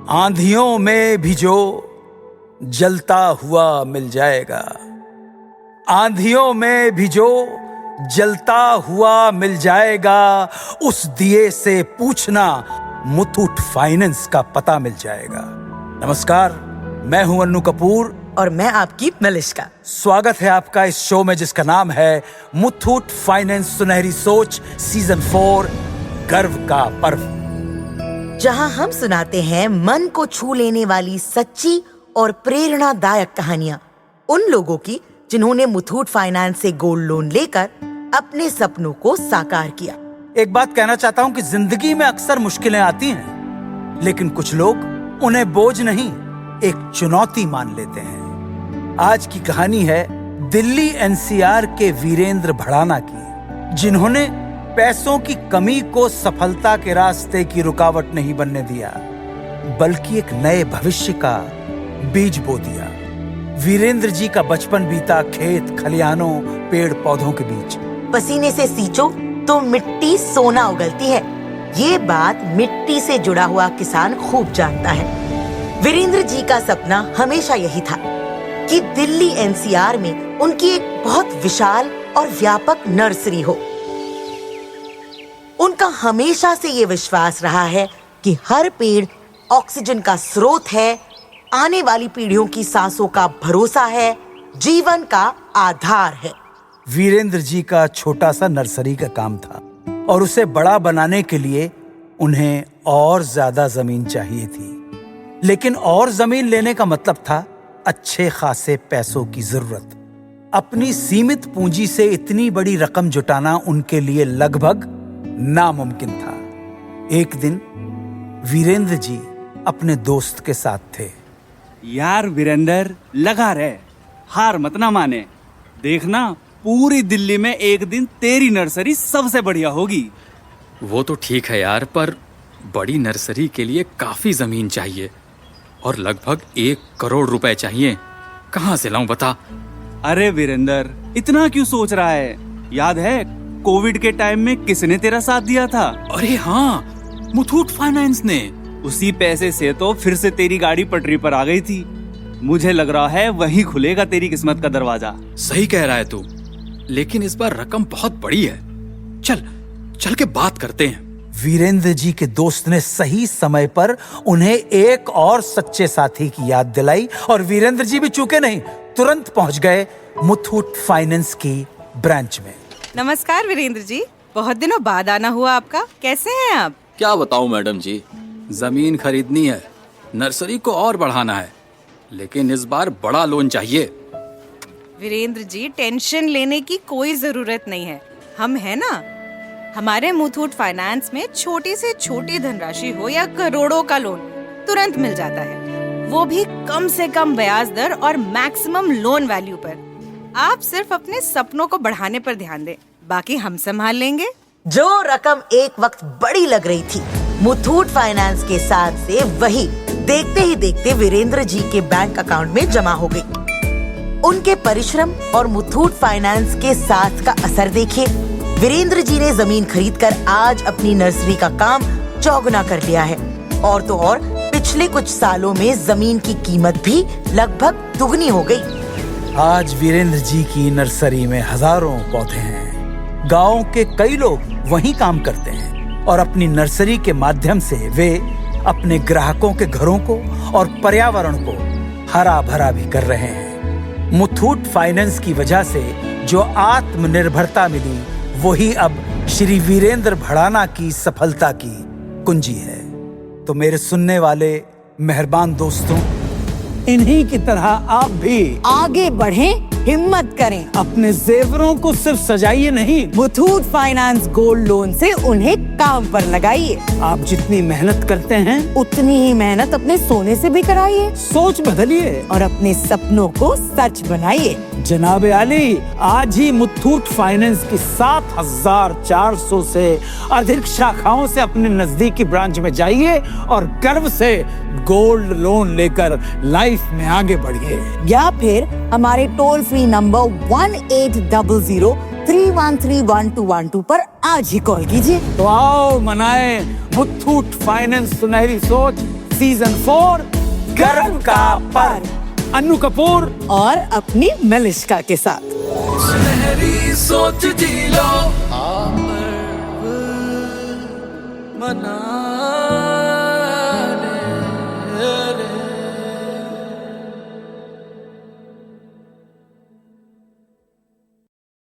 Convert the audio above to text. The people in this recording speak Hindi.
आंधियों में भी जो जलता हुआ मिल जाएगा, आंधियों में भी जो जलता हुआ मिल जाएगा, उस दिए से पूछना मुथूट फाइनेंस का पता मिल जाएगा। नमस्कार, मैं हूं अन्नू कपूर और मैं आपकी मलिष्का। स्वागत है आपका इस शो में जिसका नाम है मुथूट फाइनेंस सुनहरी सोच सीजन 4 गर्व का पर्व, जहां हम सुनाते हैं मन को छू लेने वाली सच्ची और प्रेरणादायक कहानियां उन लोगों की जिन्होंने मुथूट फाइनेंस से गोल्ड लोन लेकर अपने सपनों को साकार किया। एक बात कहना चाहता हूं कि जिंदगी में अक्सर मुश्किलें आती हैं, लेकिन कुछ लोग उन्हें बोझ नहीं, एक चुनौती मान लेते हैं। आज की कहानी है दिल्ली एनसीआर के वीरेंद्र भड़ाना की, जिन्होंने पैसों की कमी को सफलता के रास्ते की रुकावट नहीं बनने दिया, बल्कि एक नए भविष्य का बीज बो दिया। वीरेंद्र जी का बचपन बीता खेत खलिहानों पेड़ पौधों के बीच। पसीने से सींचो तो मिट्टी सोना उगलती है, ये बात मिट्टी से जुड़ा हुआ किसान खूब जानता है। वीरेंद्र जी का सपना हमेशा यही था कि दिल्ली एनसीआर में उनकी एक बहुत विशाल और व्यापक नर्सरी हो। उनका हमेशा से ये विश्वास रहा है कि हर पेड़ ऑक्सीजन का स्रोत है, आने वाली पीढ़ियों की सांसों का भरोसा है, जीवन का आधार है। वीरेंद्र जी का छोटा सा नर्सरी का काम था और उसे बड़ा बनाने के लिए उन्हें और ज्यादा जमीन चाहिए थी। लेकिन और जमीन लेने का मतलब था अच्छे खासे पैसों की जरूरत। अपनी सीमित पूंजी से इतनी बड़ी रकम जुटाना उनके लिए लगभग नामुमकिन था। एक दिन वीरेंद्र जी अपने दोस्त के साथ थे। यार वीरेंद्र, लगा रहे, हार मत ना माने। देखना पूरी दिल्ली में एक दिन तेरी नर्सरी सबसे बढ़िया होगी। वो तो ठीक है यार, पर बड़ी नर्सरी के लिए काफी जमीन चाहिए और लगभग 1 करोड़ रुपए चाहिए। कहाँ से लाऊं बता? अरे वीरेंद्र, इतना क्यों सोच रहा है? याद है कोविड के टाइम में किसने तेरा साथ दिया था? अरे हाँ, मुथूट फाइनेंस ने। उसी पैसे से तो फिर से तेरी गाड़ी पटरी पर आ गई थी। मुझे लग रहा है वहीं खुलेगा तेरी किस्मत का दरवाजा। सही कह रहा है तू, लेकिन इस बार रकम बहुत बड़ी है। चल चल के बात करते हैं। वीरेंद्र जी के दोस्त ने सही समय पर उन्हें एक और सच्चे साथी की याद दिलाई और वीरेंद्र जी भी चूके नहीं, तुरंत पहुंच गए मुथूट फाइनेंस की ब्रांच में। नमस्कार वीरेंद्र जी, बहुत दिनों बाद आना हुआ आपका। कैसे हैं आप? क्या बताऊं मैडम जी, जमीन खरीदनी है, नर्सरी को और बढ़ाना है, लेकिन इस बार बड़ा लोन चाहिए। वीरेंद्र जी, टेंशन लेने की कोई जरूरत नहीं है, हम है ना। हमारे मुथूट फाइनेंस में छोटी से छोटी धनराशि हो या करोड़ों का लोन तुरंत मिल जाता है, वो भी कम से कम ब्याज दर और मैक्सिमम लोन वैल्यू पर। आप सिर्फ अपने सपनों को बढ़ाने पर ध्यान दें, बाकी हम संभाल लेंगे। जो रकम एक वक्त बड़ी लग रही थी मुथूट फाइनेंस के साथ से, वही देखते ही देखते वीरेंद्र जी के बैंक अकाउंट में जमा हो गई। उनके परिश्रम और मुथूट फाइनेंस के साथ का असर देखिए। वीरेंद्र जी ने जमीन खरीदकर आज अपनी नर्सरी का काम चौगुना कर लिया है, और तो और पिछले कुछ सालों में जमीन की कीमत भी लगभग दुगनी हो गई। आज वीरेंद्र जी की नर्सरी में हजारों पौधे हैं। गांव के कई लोग वहीं काम करते हैं और अपनी नर्सरी के माध्यम से वे अपने ग्राहकों के घरों को और पर्यावरण को हरा भरा भी कर रहे हैं। मुथूट फाइनेंस की वजह से जो आत्मनिर्भरता मिली, वही अब श्री वीरेंद्र भड़ाना की सफलता की कुंजी है। तो मेरे सुनने वाले मेहरबान दोस्तों, इन्हीं की तरह आप भी आगे बढ़ें, हिम्मत करें। अपने जेवरों को सिर्फ सजाइए नहीं, मुथूट फाइनेंस गोल्ड लोन से उन्हें काम पर लगाइए। आप जितनी मेहनत करते हैं उतनी ही मेहनत अपने सोने से भी कराइए। सोच बदलिए और अपने सपनों को सच बनाइए। जनाब आली, आज ही मुथूट फाइनेंस की 7,400 से अधिक शाखाओं से अपने नजदीकी ब्रांच में जाइए और गर्व से गोल्ड लोन लेकर लाइफ में आगे बढ़िए। या फिर हमारे टोल फ्री नंबर 1800-313-1212 पर आज ही कॉल कीजिए। तो आओ मनाएं मुथूट फाइनेंस सुनहरी सोच सीजन 4 गर्व का पर्व। अन्नू कपूर और अपनी मलिष्का के साथ। सुनहरी सोच जी लो मना